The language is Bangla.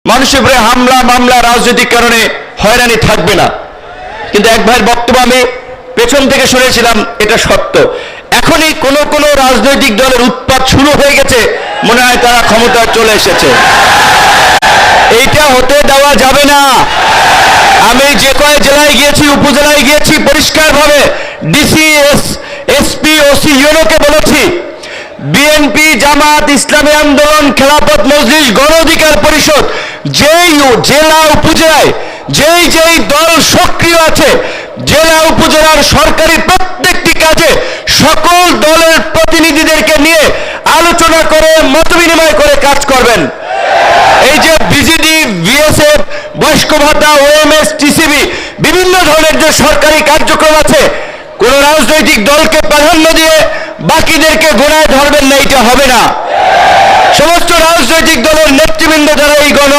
মানুষের উপরে হামলা মামলা রাজনৈতিক কারণে হয়রানি থাকবে না। কিন্তু এক ভাইয়ের বক্তব্য আমি পেছন থেকে শুনেছিলাম, এটা সত্য। এখনই কোন কোন রাজনৈতিক দলের উৎপাত শুরু হয়ে গেছে, মনে হয় তারা ক্ষমতায় চলে এসেছে। এইটা হতে দেওয়া যাবে না। আমি যে কয় জেলায় গিয়েছি, উপজেলায় গিয়েছি, পরিষ্কারভাবে ডিসি, এসপি, ওসি, ইউনোকে বলেছি, বিএনপি, জামাত, ইসলামী আন্দোলন, খেলাফত মজলিস, গণ অধিকার পরিষদ, যেই জেলা উপজেলায় যেই দল সক্রিয় আছে, জেলা উপজেলার সরকারি প্রত্যেকটি কাজে সকল দলের প্রতিনিধিদেরকে নিয়ে আলোচনা করে মতবিনিময় করে কাজ করবেন। এই যে বিজিডি, বিএসএফ, বয়স্ক ভাতা, ওএমএস, টিসিবি, বিভিন্ন ধরনের যে সরকারি কার্যক্রম আছে, কোন রাজনৈতিক দলকে প্রাধান্য দিয়ে বাকিদেরকে গোড়ায় ধরবেন না, এটা হবে না। সমস্ত রাজনৈতিক দলের নেতৃবৃন্দ যারা এই গণ